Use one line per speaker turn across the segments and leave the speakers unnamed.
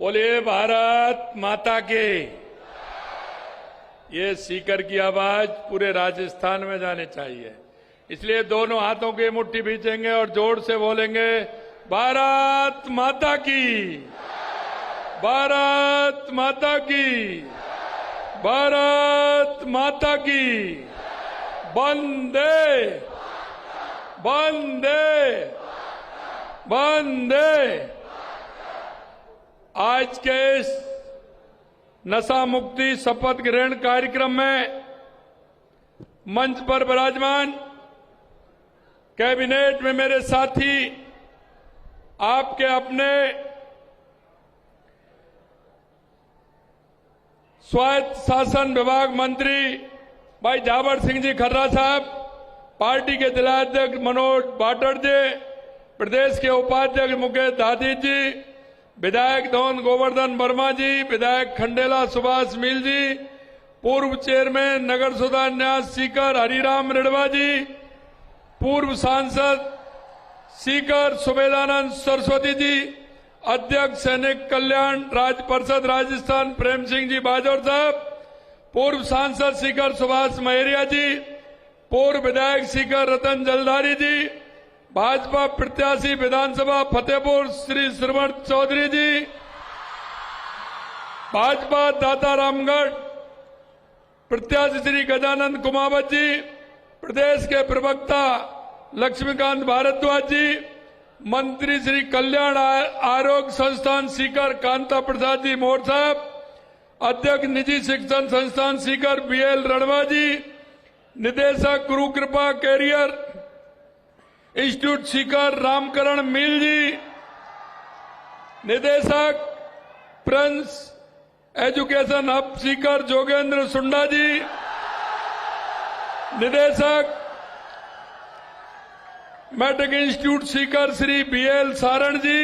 बोलिए भारत माता के। ये सीकर की आवाज पूरे राजस्थान में जानी चाहिए, इसलिए दोनों हाथों की मुट्ठी भींचेंगे और जोर से बोलेंगे भारत माता की, भारत माता की, भारत माता की। वंदे वंदे वंदे। आज के इस नशा मुक्ति शपथ ग्रहण कार्यक्रम में मंच पर विराजमान कैबिनेट में मेरे साथी, आपके अपने स्वायत्त शासन विभाग मंत्री भाई जावड़ सिंह जी खर्रा साहब, पार्टी के जिलाध्यक्ष मनोज बाटड़ जी, प्रदेश के उपाध्यक्ष मुकेश दादी जी, विधायक धौन गोवर्धन वर्मा जी, विधायक खंडेला सुभाष मील जी, पूर्व चेयरमैन नगर सुधार न्यास सीकर हरिराम रिड़वा जी, पूर्व सांसद सीकर सुबेदानंद सरस्वती जी, अध्यक्ष सैनिक कल्याण राज्य परिषद राजस्थान प्रेम सिंह जी बाजौर साहब, पूर्व सांसद सीकर सुभाष महेरिया जी, पूर्व विधायक सीकर रतन जलधारी जी, भाजपा प्रत्याशी विधानसभा फतेहपुर श्री श्रवण चौधरी जी, भाजपा दाता रामगढ़ प्रत्याशी श्री गजानंद कुमावत जी, प्रदेश के प्रवक्ता लक्ष्मीकांत भारद्वाज जी, मंत्री श्री कल्याण आरोग्य संस्थान सीकर कांता प्रसाद जी मोर साहब, अध्यक्ष निजी शिक्षण संस्थान सीकर बीएल रणवा जी, निदेशक गुरु कृपा कैरियर इंस्टीट्यूट सीकर रामकरण मील जी, निदेशक Prince Education Hub Sikar Jogendra Sunda ji, निदेशक Matric Institute Sikar Shri BL Saran ji,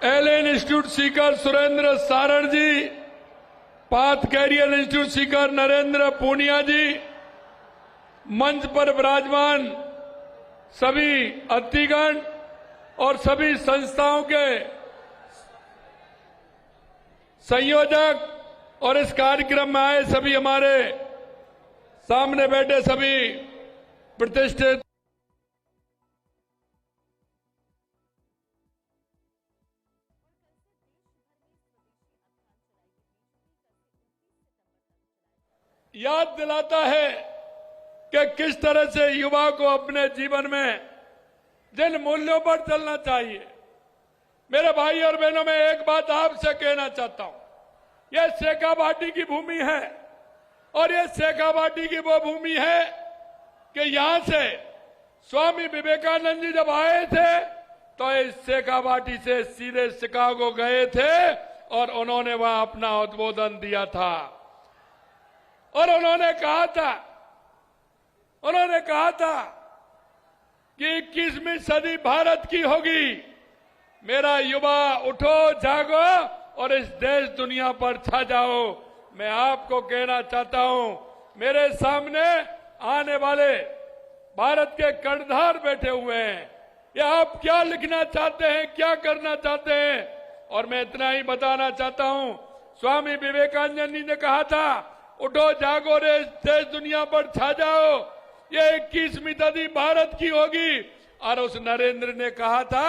LN Institute Sikar Surendra Saran ji, Path Career Institute Sikar Narendra Poonia ji, मंच पर विराजमान सभी अतिथिगण और सभी संस्थाओं के संयोजक और इस कार्यक्रम में आए सभी हमारे सामने बैठे सभी प्रतिष्ठित याद दिलाता है कि किस तरह से युवा को अपने जीवन में जिन मूल्यों पर चलना चाहिए। मेरे भाई और बहनों, मैं एक बात आपसे कहना चाहता हूं, यह शेखावाटी की भूमि है और यह शेखावाटी की वो भूमि है कि यहां से स्वामी विवेकानंद जी जब आए थे तो इस शेखावाटी से सीधे शिकागो गए थे और उन्होंने वहां अपना उद्बोधन दिया था और उन्होंने कहा था कि 21वीं सदी भारत की होगी। मेरा युवा उठो जागो और इस देश दुनिया पर छा जाओ। मैं आपको कहना चाहता हूं, मेरे सामने आने वाले भारत के कर्णधार बैठे हुए हैं, ये आप क्या लिखना चाहते हैं, क्या करना चाहते हैं। और मैं इतना ही बताना चाहता हूं, स्वामी विवेकानंद जी ने कहा था उठो जागो रे देश दुनिया पर छा जाओ, ये 21वीं सदी भारत की होगी। और उस नरेंद्र ने कहा था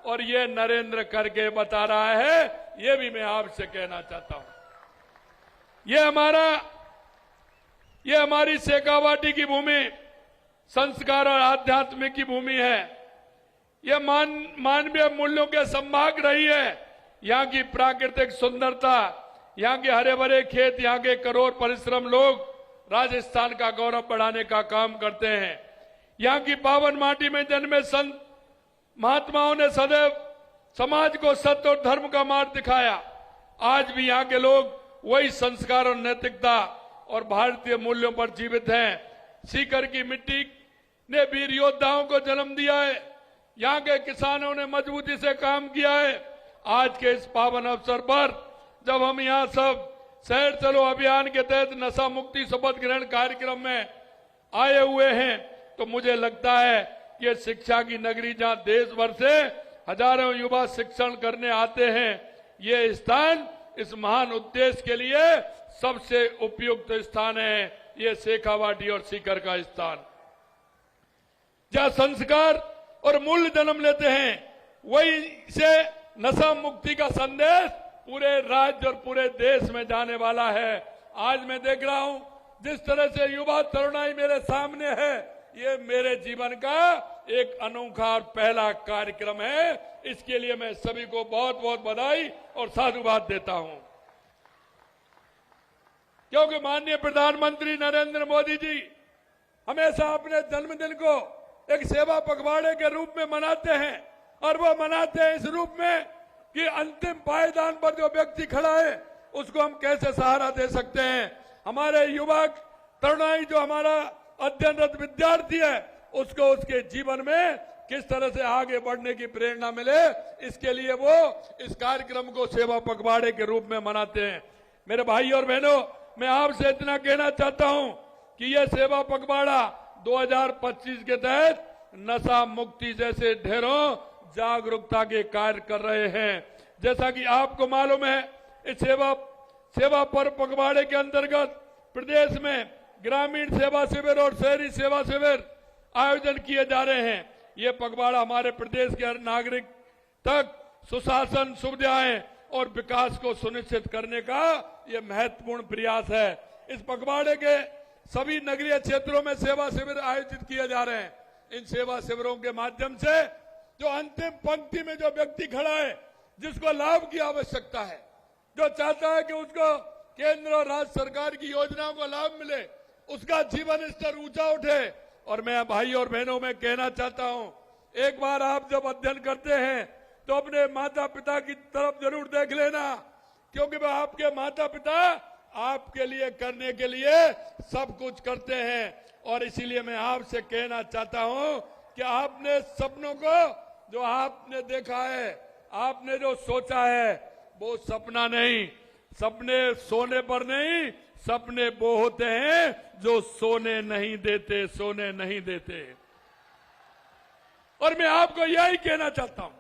और ये नरेंद्र करके बता रहा है, ये भी मैं आपसे कहना चाहता हूं। ये हमारी शेखावाटी की भूमि संस्कार और आध्यात्म की भूमि है। ये मानवीय मूल्यों के संभाग रही है। यहाँ की प्राकृतिक सुंदरता, यहाँ के हरे भरे खेत, यहाँ के करोड़ परिश्रम लोग राजस्थान का गौरव बढ़ाने का काम करते हैं। यहाँ की पावन माटी में जन्मे संत महात्माओं ने सदैव समाज को सत्य और धर्म का मार्ग दिखाया। आज भी यहाँ के लोग वही संस्कार और नैतिकता और भारतीय मूल्यों पर जीवित हैं। सीकर की मिट्टी ने वीर योद्धाओं को जन्म दिया है। यहाँ के किसानों ने मजबूती से काम किया है। आज के इस पावन अवसर पर जब हम यहाँ सब शहर चलो अभियान के तहत नशा मुक्ति शपथ ग्रहण कार्यक्रम में आए हुए हैं, तो मुझे लगता है कि शिक्षा की नगरी जहाँ देश भर से हजारों युवा शिक्षण करने आते हैं, ये स्थान इस महान उद्देश्य के लिए सबसे उपयुक्त स्थान है। ये शेखावाटी और सीकर का स्थान, जहां संस्कार और मूल्य जन्म लेते हैं, वही से नशा मुक्ति का संदेश पूरे राज्य और पूरे देश में जाने वाला है। आज मैं देख रहा हूं जिस तरह से युवा तरुणाई मेरे सामने है, ये मेरे जीवन का एक अनोखा और पहला कार्यक्रम है। इसके लिए मैं सभी को बहुत बहुत बधाई और साधुवाद देता हूं, क्योंकि माननीय प्रधानमंत्री नरेंद्र मोदी जी हमेशा अपने जन्मदिन को एक सेवा पखवाड़े के रूप में मनाते हैं, और वो मनाते हैं इस रूप में कि अंतिम पायदान पर जो व्यक्ति खड़ा है उसको हम कैसे सहारा दे सकते हैं। हमारे युवक तरुणाई जो हमारा अध्ययनरत विद्यार्थी है, उसको उसके जीवन में किस तरह से आगे बढ़ने की प्रेरणा मिले, इसके लिए वो इस कार्यक्रम को सेवा पखवाड़े के रूप में मनाते हैं। मेरे भाई और बहनों, मैं आपसे इतना कहना चाहता हूं कि यह सेवा पखवाड़ा 2025 के तहत नशा मुक्ति जैसे ढेरों जागरूकता के कार्य कर रहे हैं। जैसा कि आपको मालूम है, इस सेवा पर्व पखवाड़े के अंतर्गत प्रदेश में ग्रामीण सेवा शिविर और शहरी सेवा शिविर आयोजन किए जा रहे हैं। ये पखवाड़ा हमारे प्रदेश के हर नागरिक तक सुशासन, सुविधाएं और विकास को सुनिश्चित करने का ये महत्वपूर्ण प्रयास है। इस पखवाड़े के सभी नगरीय क्षेत्रों में सेवा शिविर आयोजित किए जा रहे हैं। इन सेवा शिविरों के माध्यम से जो अंतिम पंक्ति में जो व्यक्ति खड़ा है, जिसको लाभ की आवश्यकता है, जो चाहता है कि उसको केंद्र और राज्य सरकार की योजनाओं का लाभ मिले, उसका जीवन स्तर ऊंचा उठे। और मैं भाई और बहनों में कहना चाहता हूं, एक बार आप जब अध्ययन करते हैं तो अपने माता पिता की तरफ जरूर देख लेना, क्योंकि वह आपके माता पिता आपके लिए करने के लिए सब कुछ करते हैं। और इसीलिए मैं आपसे कहना चाहता हूं कि आपने सपनों को जो आपने देखा है, आपने जो सोचा है, वो सपना नहीं, सपने सोने पर नहीं, सपने वो होते हैं जो सोने नहीं देते, सोने नहीं देते। और मैं आपको यही कहना चाहता हूं,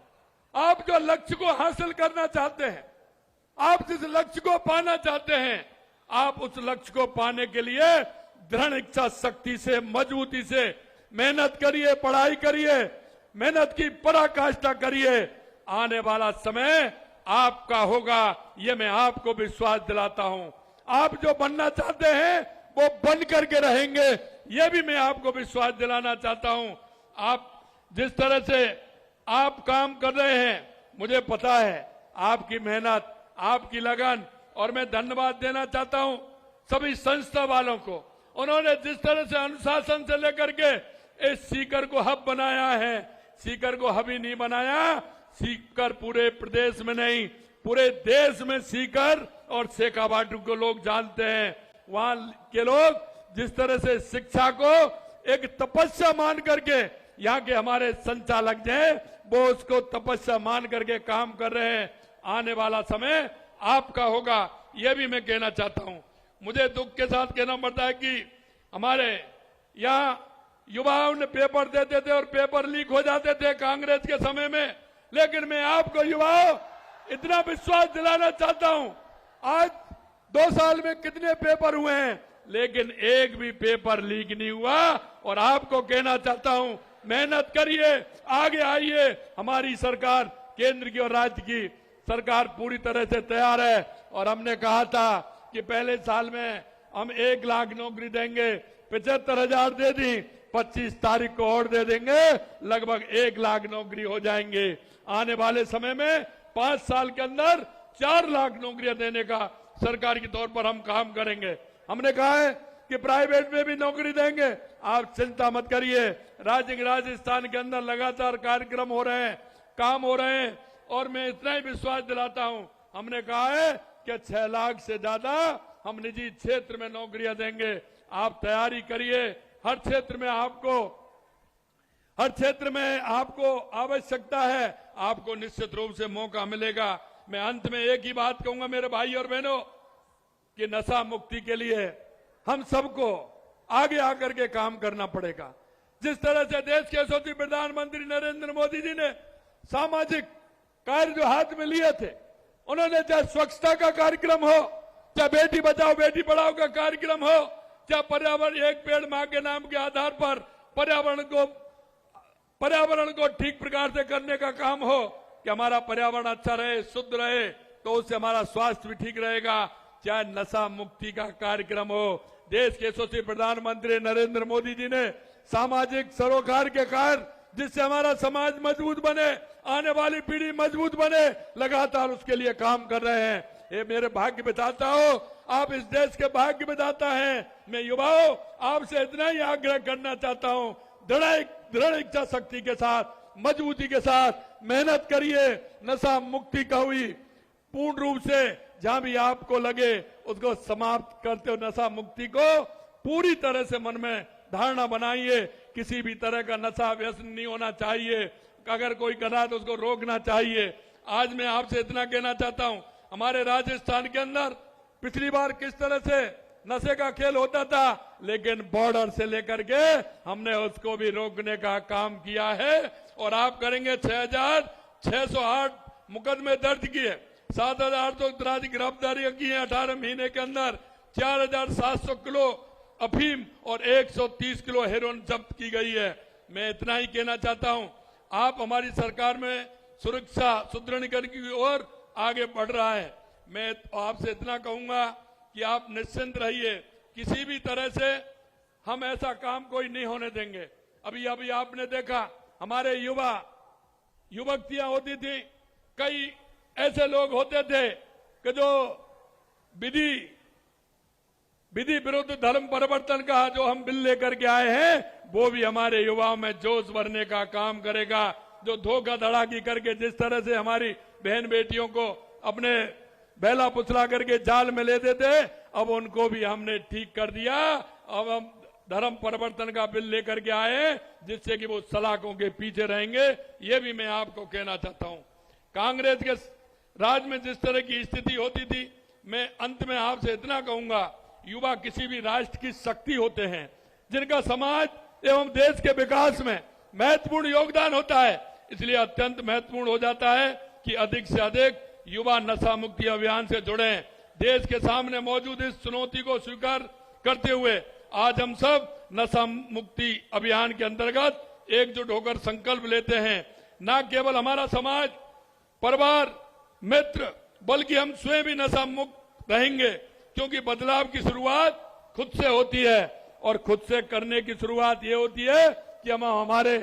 आप जो लक्ष्य को हासिल करना चाहते हैं, आप जिस लक्ष्य को पाना चाहते हैं, आप उस लक्ष्य को पाने के लिए दृढ़ इच्छा शक्ति से, मजबूती से मेहनत करिए, पढ़ाई करिए, मेहनत की पराकाष्ठा करिए। आने वाला समय आपका होगा, ये मैं आपको विश्वास दिलाता हूं। आप जो बनना चाहते हैं वो बन करके रहेंगे, ये भी मैं आपको विश्वास दिलाना चाहता हूं। आप जिस तरह से आप काम कर रहे हैं, मुझे पता है आपकी मेहनत, आपकी लगन, और मैं धन्यवाद देना चाहता हूं सभी संस्था वालों को। उन्होंने जिस तरह से अनुशासन से लेकर के इस सीकर को हब बनाया है, सीकर को हब ही नहीं बनाया, सीकर पूरे प्रदेश में नहीं, पूरे देश में सीकर और शेखावाटी को लोग जानते हैं। वहां के लोग जिस तरह से शिक्षा को एक तपस्या मान करके, यहाँ के हमारे संचालक हैं, वो उसको तपस्या मान करके काम कर रहे हैं। आने वाला समय आपका होगा, यह भी मैं कहना चाहता हूं। मुझे दुख के साथ कहना पड़ता है कि हमारे यहाँ युवाओं ने पेपर देते थे और पेपर लीक हो जाते थे कांग्रेस के समय में, लेकिन मैं आपको युवाओं इतना विश्वास दिलाना चाहता हूं, आज 2 साल में कितने पेपर हुए हैं, लेकिन एक भी पेपर लीक नहीं हुआ। और आपको कहना चाहता हूं, मेहनत करिए, आगे आइए। हमारी सरकार, केंद्र की और राज्य की सरकार पूरी तरह से तैयार है। और हमने कहा था कि पहले साल में हम 1 लाख नौकरी देंगे, 75,000 दे दी, 25 तारीख को और दे देंगे, लगभग 1 लाख नौकरी हो जाएंगे। आने वाले समय में 5 साल के अंदर 4 लाख नौकरियां देने का सरकार के तौर पर हम काम करेंगे। हमने कहा है कि प्राइवेट में भी नौकरी देंगे, आप चिंता मत करिए। राजस्थान के अंदर लगातार कार्यक्रम हो रहे हैं, काम हो रहे हैं, और मैं इतना ही विश्वास दिलाता हूं, हमने कहा है कि 6 लाख से ज्यादा हम निजी क्षेत्र में नौकरियां देंगे। आप तैयारी करिए, हर क्षेत्र में आपको आवश्यकता है, आपको निश्चित रूप से मौका मिलेगा। मैं अंत में एक ही बात कहूंगा मेरे भाई और बहनों, कि नशा मुक्ति के लिए हम सबको आगे आकर के काम करना पड़ेगा। जिस तरह से देश के यशस्वी प्रधानमंत्री नरेंद्र मोदी जी ने सामाजिक कार्य जो हाथ में लिए थे, उन्होंने चाहे स्वच्छता का कार्यक्रम हो, चाहे बेटी बचाओ बेटी पढ़ाओ का कार्यक्रम हो, चाहे पर्यावरण एक पेड़ मां के नाम के आधार पर पर्यावरण को ठीक प्रकार से करने का काम हो कि हमारा पर्यावरण अच्छा रहे, शुद्ध रहे, तो उससे हमारा स्वास्थ्य भी ठीक रहेगा। चाहे नशा मुक्ति का कार्यक्रम हो, देश के यशस्वी प्रधानमंत्री नरेंद्र मोदी जी ने सामाजिक सरोकार के कार्य जिससे हमारा समाज मजबूत बने, आने वाली पीढ़ी मजबूत बने, लगातार उसके लिए काम कर रहे हैं। ये मेरे भाग्य बताता हो, आप इस देश के भाग्य बताता हैं। मैं युवाओं आपसे इतना ही आग्रह करना चाहता हूं, दृढ़ इच्छा शक्ति के साथ, मजबूती के साथ मेहनत करिए। नशा मुक्ति का हुई पूर्ण रूप से जहां भी आपको लगे उसको समाप्त करते हो। नशा मुक्ति को पूरी तरह से मन में धारणा बनाइए। किसी भी तरह का नशा व्यसन नहीं होना चाहिए। अगर कोई कर रहा है तो उसको रोकना चाहिए। आज मैं आपसे इतना कहना चाहता हूं, हमारे राजस्थान के अंदर पिछली बार किस तरह से नशे का खेल होता था, लेकिन बॉर्डर से लेकर के हमने उसको भी रोकने का काम किया है। और आप करेंगे 6,608 मुकदमे दर्ज किए, 7,800 गिरफ्तारियां की है 18 महीने के अंदर, 4,700 किलो अफीम और 130 किलो हेरोइन जब्त की गई है। मैं इतना ही कहना चाहता हूं, आप हमारी सरकार में सुरक्षा सुदृढ़ीकरण की ओर आगे बढ़ रहा है। मैं आपसे इतना कहूंगा कि आप निश्चिंत रहिए, किसी भी तरह से हम ऐसा काम कोई नहीं होने देंगे। अभी आपने देखा हमारे युवतियां होती थी, कई ऐसे लोग होते थे कि जो विधि विरुद्ध धर्म परिवर्तन का जो हम बिल लेकर के आए हैं, वो भी हमारे युवाओं में जोश भरने का काम करेगा। जो धोखा धड़ाकी करके जिस तरह से हमारी बहन बेटियों को अपने बेला पुछला करके जाल में ले देते, अब उनको भी हमने ठीक कर दिया। अब हम धर्म परिवर्तन का बिल लेकर के आए जिससे कि वो सलाखों के पीछे रहेंगे। ये भी मैं आपको कहना चाहता हूं। कांग्रेस के राज में जिस तरह की स्थिति होती थी, मैं अंत में आपसे इतना कहूंगा, युवा किसी भी राष्ट्र की शक्ति होते हैं, जिनका समाज एवं देश के विकास में महत्वपूर्ण योगदान होता है। इसलिए अत्यंत महत्वपूर्ण हो जाता है कि अधिक से अधिक युवा नशा मुक्ति अभियान से जुड़े। देश के सामने मौजूद इस चुनौती को स्वीकार करते हुए आज हम सब नशा मुक्ति अभियान के अंतर्गत एकजुट होकर संकल्प लेते हैं। न केवल हमारा समाज, परिवार, मित्र, बल्कि हम स्वयं भी नशा मुक्त रहेंगे, क्योंकि बदलाव की शुरुआत खुद से होती है और खुद से करने की शुरुआत ये होती है कि हम हमारे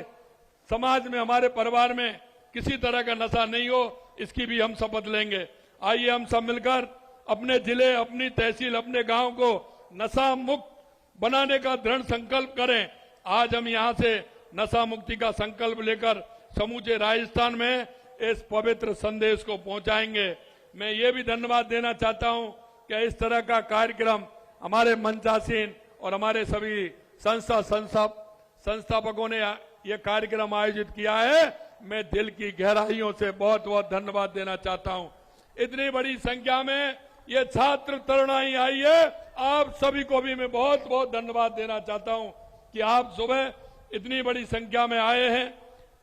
समाज में, हमारे परिवार में किसी तरह का नशा नहीं हो, इसकी भी हम शपथ लेंगे। आइए हम सब मिलकर अपने जिले, अपनी तहसील, अपने गांव को नशा मुक्त बनाने का दृढ़ संकल्प करें। आज हम यहां से नशा मुक्ति का संकल्प लेकर समूचे राजस्थान में इस पवित्र संदेश को पहुंचाएंगे। मैं ये भी धन्यवाद देना चाहता हूं कि इस तरह का कार्यक्रम हमारे मंचासीन और हमारे सभी संस्थापकों ने यह कार्यक्रम आयोजित किया है। मैं दिल की गहराइयों से बहुत बहुत धन्यवाद देना चाहता हूं। इतनी बड़ी संख्या में ये छात्र तरुणाई आई है, आप सभी को भी मैं बहुत बहुत धन्यवाद देना चाहता हूं कि आप सुबह इतनी बड़ी संख्या में आए हैं।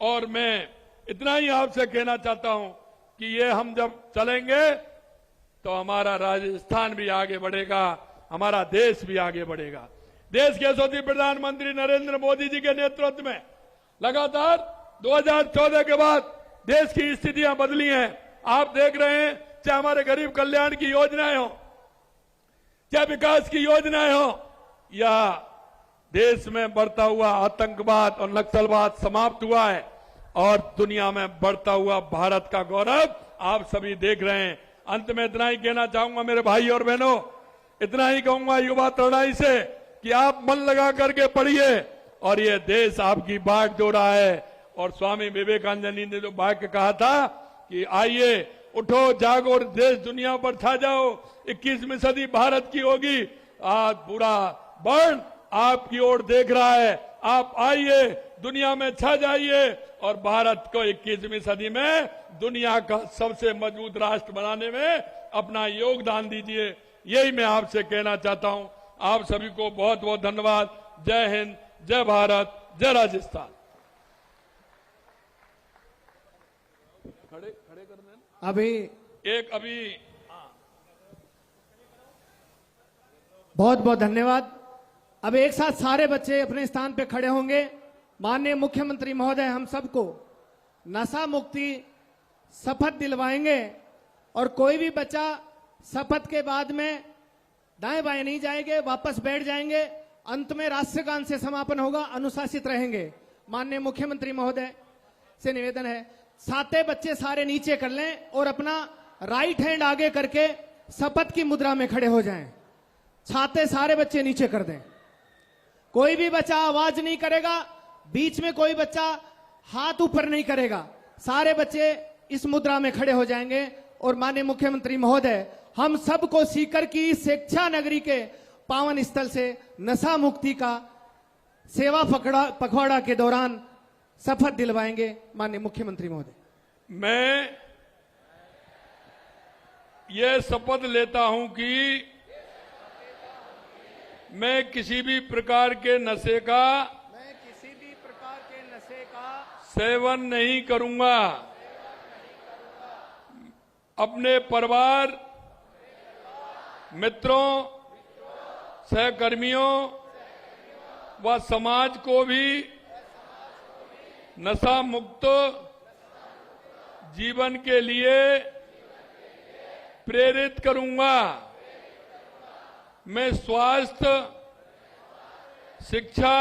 और मैं इतना ही आपसे कहना चाहता हूं कि ये हम जब चलेंगे तो हमारा राजस्थान भी आगे बढ़ेगा, हमारा देश भी आगे बढ़ेगा। देश के यशस्वी प्रधानमंत्री नरेंद्र मोदी जी के नेतृत्व में लगातार 2014 के बाद देश की स्थितियां बदली हैं। आप देख रहे हैं, चाहे हमारे गरीब कल्याण की योजनाएं हो, चाहे विकास की योजनाएं हो, या देश में बढ़ता हुआ आतंकवाद और नक्सलवाद समाप्त हुआ है और दुनिया में बढ़ता हुआ भारत का गौरव आप सभी देख रहे हैं। अंत में इतना ही कहना चाहूंगा मेरे भाई और बहनों, इतना ही कहूंगा युवा तरुणाई से कि आप मन लगा करके पढ़िए और ये देश आपकी बाट जो रहा है। और स्वामी विवेकानंद जी ने जो वाक्य कहा था कि आइए उठो जागो और देश दुनिया पर छा जाओ, 21वीं सदी भारत की होगी। आज पूरा वर्ण आपकी ओर देख रहा है। आप आइए, दुनिया में छा जाइए और भारत को 21वीं सदी में दुनिया का सबसे मजबूत राष्ट्र बनाने में अपना योगदान दीजिए। यही मैं आपसे कहना चाहता हूं। आप सभी को बहुत बहुत धन्यवाद। जय हिंद, जय भारत, जय राजस्थान।
अभी
एक अभी
बहुत बहुत धन्यवाद। अब एक साथ सारे बच्चे अपने स्थान पे खड़े होंगे। माननीय मुख्यमंत्री महोदय हम सबको नशा मुक्ति शपथ दिलवाएंगे और कोई भी बच्चा शपथ के बाद में दाएं बाएं नहीं जाएंगे, वापस बैठ जाएंगे। अंत में राष्ट्रगान से समापन होगा, अनुशासित रहेंगे। माननीय मुख्यमंत्री महोदय से निवेदन है, साते बच्चे सारे नीचे कर लें और अपना राइट हैंड आगे करके शपथ की मुद्रा में खड़े हो जाएं। छाते सारे बच्चे नीचे कर दें। कोई भी बच्चा आवाज नहीं करेगा, बीच में कोई बच्चा हाथ ऊपर नहीं करेगा। सारे बच्चे इस मुद्रा में खड़े हो जाएंगे और माननीय मुख्यमंत्री महोदय हम सबको सीकर की शिक्षा नगरी के पावन स्थल से नशा मुक्ति का सेवा पखवाड़ा के दौरान शपथ दिलवाएंगे। माननीय मुख्यमंत्री महोदय,
मैं ये शपथ लेता हूं कि मैं किसी भी प्रकार के नशे का सेवन नहीं करूंगा। अपने परिवार, मित्रों, सहकर्मियों व समाज को भी नशा मुक्त जीवन के लिए प्रेरित करूंगा। मैं स्वास्थ्य, शिक्षा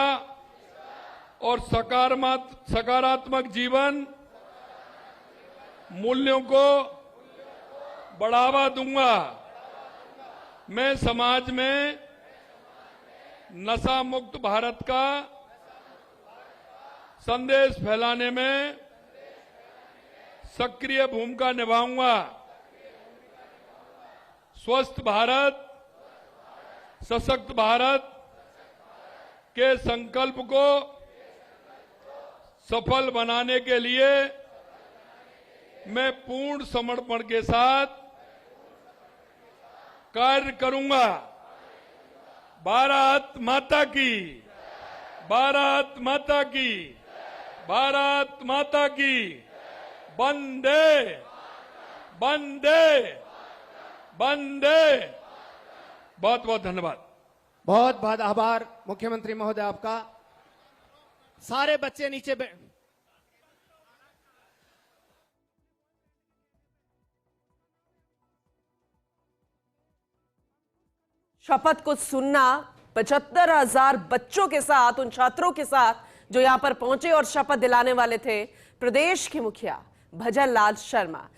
और सकारात्मक जीवन मूल्यों को बढ़ावा दूंगा। मैं समाज में नशा मुक्त भारत का संदेश फैलाने में सक्रिय भूमिका निभाऊंगा। स्वस्थ भारत, सशक्त भारत के संकल्प को सफल बनाने के लिए मैं पूर्ण समर्पण के साथ कार्य करूंगा। भारत माता की, भारत माता की, भारत माता की। वंदे वंदे वंदे। बहुत बहुत धन्यवाद।
बहुत बहुत आभार मुख्यमंत्री महोदय आपका। सारे बच्चे नीचे
शपथ को सुनना 75,000 बच्चों के साथ, उन छात्रों के साथ जो यहां पर पहुंचे और शपथ दिलाने वाले थे प्रदेश के मुखिया भजन लाल शर्मा।